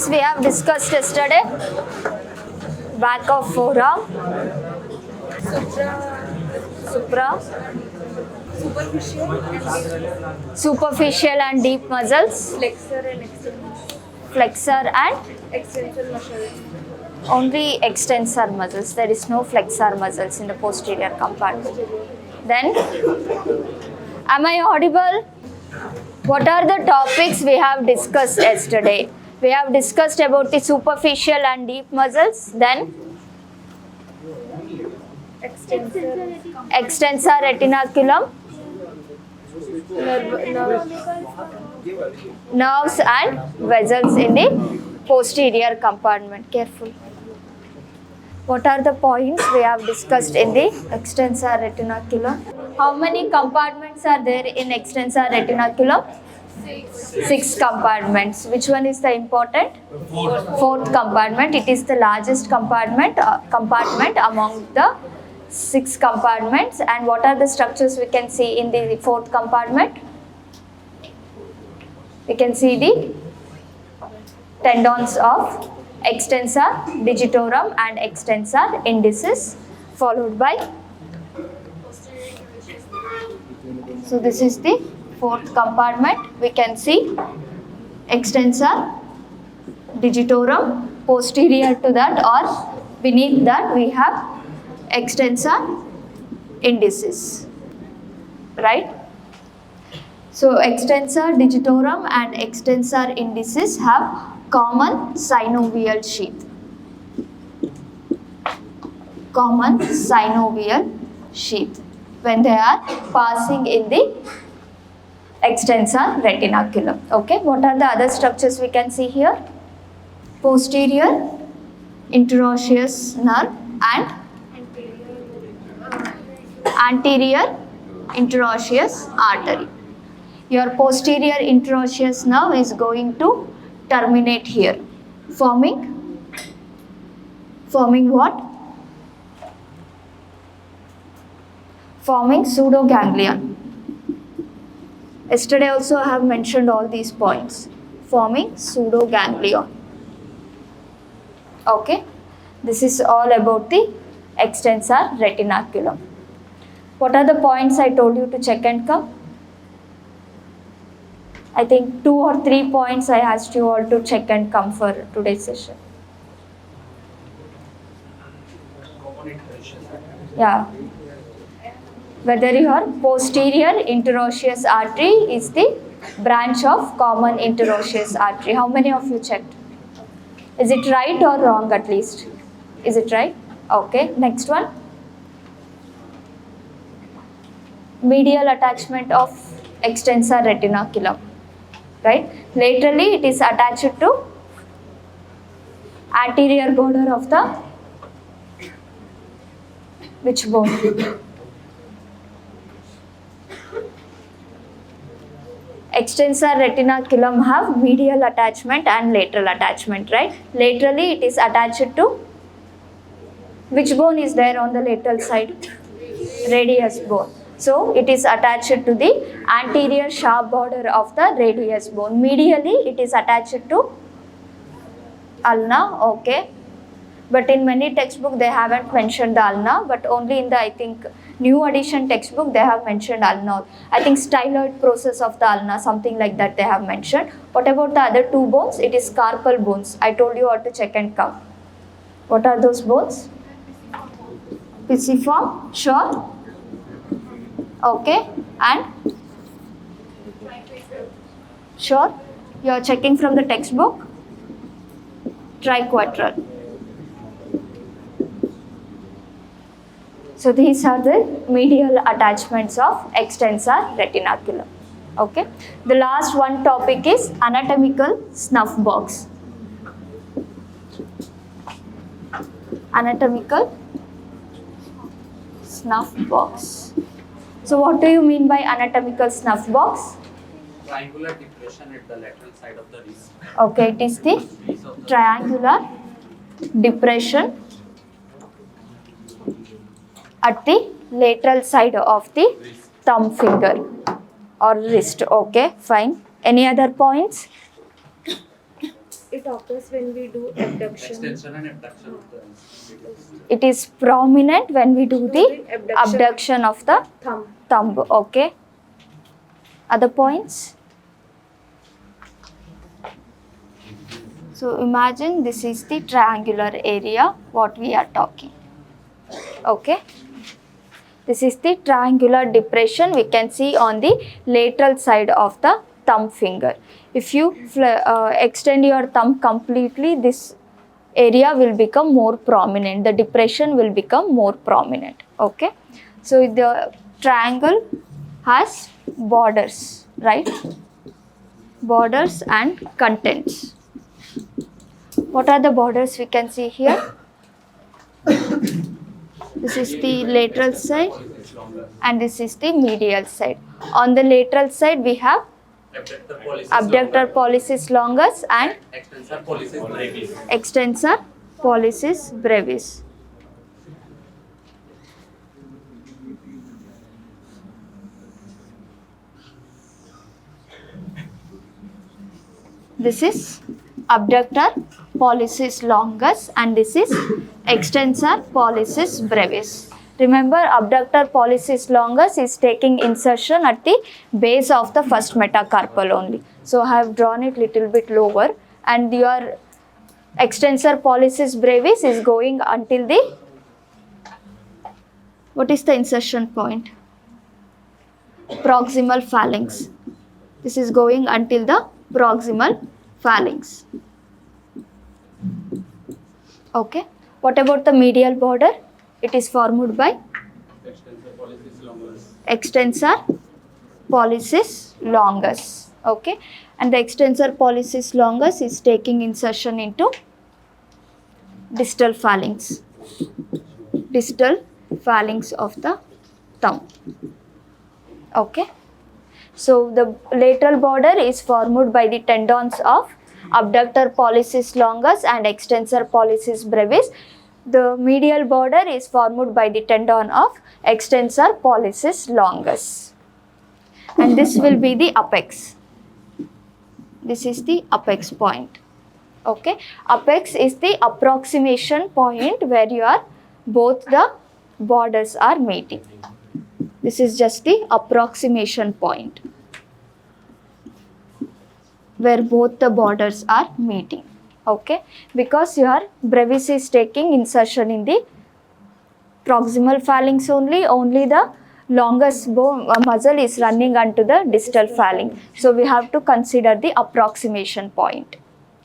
We have discussed yesterday. Back of forearm. Supra. Superficial and deep muscles. Flexor and extensor muscles. Only extensor muscles. There is no flexor muscles in the posterior compartment. Then, am I audible? What are the topics we have discussed yesterday? We have discussed about the superficial and deep muscles. Then, extensor retinaculum, nerves and vessels in the posterior compartment. Careful. What are the points we have discussed in the extensor retinaculum? How many compartments are there in extensor retinaculum? 6 compartments. Which one is the important? Fourth compartment. It is the largest compartment among the 6 compartments. And what are the structures we can see in the fourth compartment? We can see the tendons of Extensor Digitorum and Extensor Indicis, followed by. So this is the fourth compartment. We can see Extensor Digitorum. Posterior to that or beneath that we have Extensor Indicis, right? So Extensor Digitorum and Extensor Indicis have common synovial sheath. Common synovial sheath when they are passing in the extensor retinaculum. Okay, what are the other structures we can see here? Posterior interosseous nerve and anterior interosseous artery. Your posterior interosseous nerve is going to terminate here, forming what? Forming pseudo-ganglion. Yesterday also I have mentioned all these points. Forming pseudo-ganglion. Okay, this is all about the extensor retinaculum. What are the points I told you to check and come? I think 2 or 3 points I asked you all to check and come for today's session. Yeah. Whether your posterior interosseous artery is the branch of common interosseous artery. How many of you checked? Is it right or wrong at least? Is it right? Okay. Next one. Medial attachment of extensor retinaculum. Right? Laterally it is attached to anterior border of the which bone? Extensor retinaculum have medial attachment and lateral attachment, right? Laterally it is attached to which bone is there on the lateral side? Radius bone. So it is attached to the anterior sharp border of the radius bone. Medially it is attached to ulna, okay. But in many textbooks they haven't mentioned the ulna, but only in the I think new edition textbook they have mentioned ulna. I think styloid process of the ulna, something like that they have mentioned. What about the other 2 bones? It is carpal bones. I told you how to check and come. What are those bones? Pisiform, sure. Okay, and sure, you are checking from the textbook. Triquetral. So these are the medial attachments of extensor retinaculum. Okay, the last one topic is anatomical snuff box. Anatomical snuff box. So what do you mean by anatomical snuff box? Triangular depression at the lateral side of the wrist. Okay, it is the triangular depression at the lateral side of the thumb finger or wrist. Okay, fine. Any other points? It occurs when we do abduction. Extension and abduction of the It is prominent when we do the abduction. abduction of the thumb. Okay. Other points? So imagine this is the triangular area what we are talking. Okay. This is the triangular depression we can see on the lateral side of the thumb finger. If you extend your thumb completely, this area will become more prominent. The depression will become more prominent. Okay. So the triangle has borders, right? Borders and contents. What are the borders we can see here? This is the lateral side and this is the medial side. On the lateral side we have abductor pollicis longus and extensor pollicis brevis. extensor pollicis brevis. This is abductor pollicis longus and this is extensor pollicis brevis. Remember, abductor pollicis longus is taking insertion at the base of the first metacarpal only. So I have drawn it little bit lower, and your extensor pollicis brevis is going until the, what is the insertion point? Proximal phalanx. This is going until the proximal phalanx. Okay. What about the medial border? It is formed by extensor pollicis longus. Okay. And the extensor pollicis longus is taking insertion into distal phalanx. Distal phalanx of the thumb. Okay. So the lateral border is formed by the tendons of abductor pollicis longus and extensor pollicis brevis. The medial border is formed by the tendon of extensor pollicis longus. And this will be the apex. This is the apex point. Okay. Apex is the approximation point where both the borders are meeting. This is just the approximation point where both the borders are meeting. Okay, because your brevis is taking insertion in the proximal phalanx only the longus muscle is running onto the distal phalanx. So we have to consider the approximation point.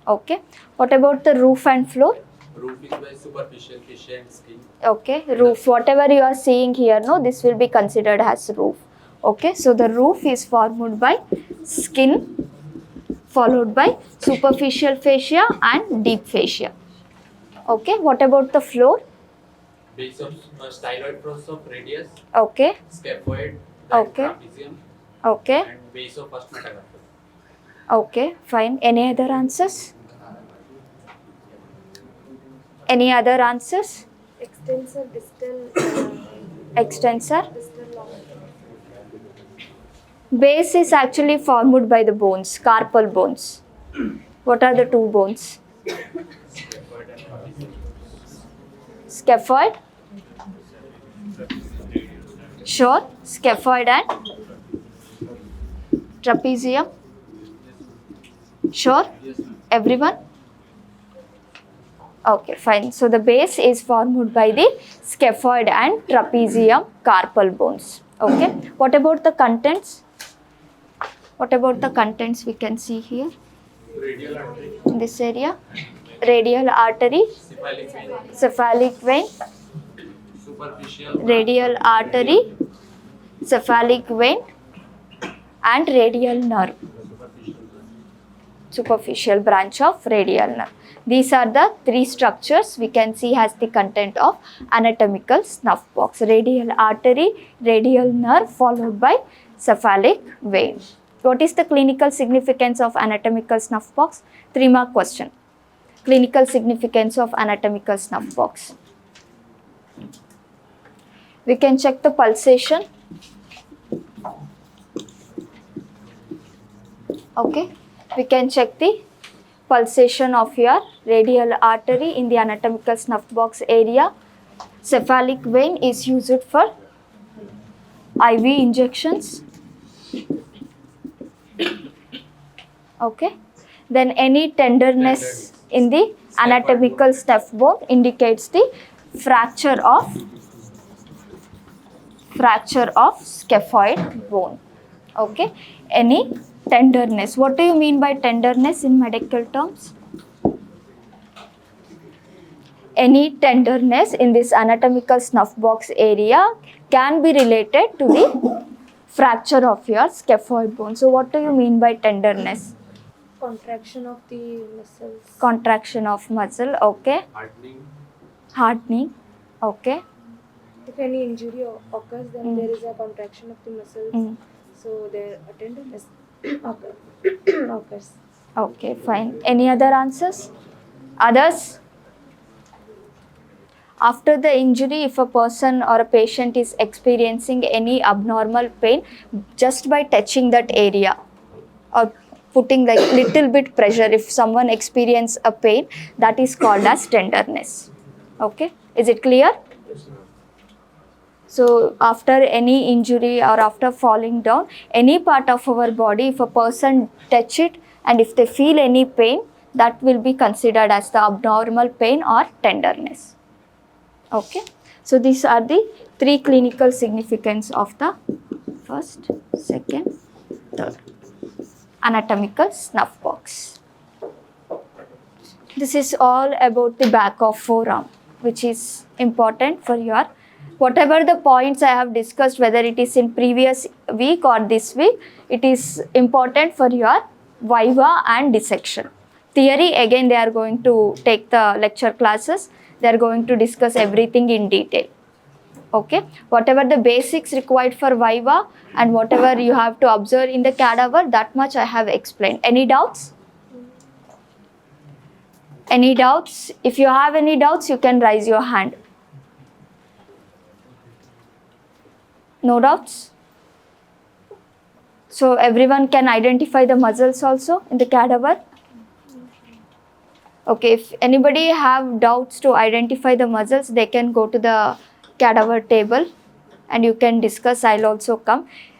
Okay, what about the roof and floor? Roof is by superficial fascia and skin. Okay, roof, whatever you are seeing here, no, this will be considered as roof. Okay, so the roof is formed by skin followed by superficial fascia and deep fascia. Okay, what about the floor? Base of styloid process of radius. Okay. Scaphoid. Okay. Trapezium. Okay. And base of first metacarpal. Okay, fine. Any other answers? Any other answers? Extensor distal. Extensor. Distal long. Base is actually formed by the bones, carpal bones. What are the two bones? Scaphoid. Sure. Scaphoid and trapezium. Sure. Everyone? Okay, fine. So the base is formed by the scaphoid and trapezium carpal bones. Okay. What about the contents? What about the contents we can see here? Radial artery. In this area? Radial artery, Cephalic vein. cephalic vein, Superficial. radial artery, cephalic vein and radial nerve. Superficial branch of radial nerve. These are the three structures we can see as the content of anatomical snuff box. Radial artery, radial nerve followed by cephalic vein. What is the clinical significance of anatomical snuff box? 3-mark question. Clinical significance of anatomical snuff box. We can check the pulsation. Okay. We can check the pulsation of your radial artery in the anatomical snuff box area. Cephalic vein is used for IV injections. Okay. Then any tenderness in the anatomical snuff bone indicates the fracture of scaphoid bone. Okay. Any tenderness. What do you mean by tenderness in medical terms? Any tenderness in this anatomical snuff box area can be related to the fracture of your scaphoid bone. So what do you mean by tenderness? Contraction of the muscles. Contraction of muscle, okay. Hardening. Hardening, okay. If any injury occurs, then there is a contraction of the muscles. So their tenderness occurs. Okay, fine. Any other answers? Others? After the injury, if a person or a patient is experiencing any abnormal pain, just by touching that area or putting like little bit pressure, if someone experience a pain, that is called as tenderness. Okay, is it clear? So after any injury or after falling down, any part of our body, if a person touch it and if they feel any pain, that will be considered as the abnormal pain or tenderness. Okay, so these are the 3 clinical significance of the first, second, third anatomical snuff box. This is all about the back of forearm, which is important for your, whatever the points I have discussed, whether it is in previous week or this week, it is important for your viva and dissection. Theory, again they are going to take the lecture classes. They are going to discuss everything in detail. Okay, whatever the basics required for viva and whatever you have to observe in the cadaver, that much I have explained. Any doubts? Any doubts? If you have any doubts, you can raise your hand. No doubts? So everyone can identify the muscles also in the cadaver? Okay, if anybody have doubts to identify the muscles, they can go to the cadaver table and you can discuss. I'll also come.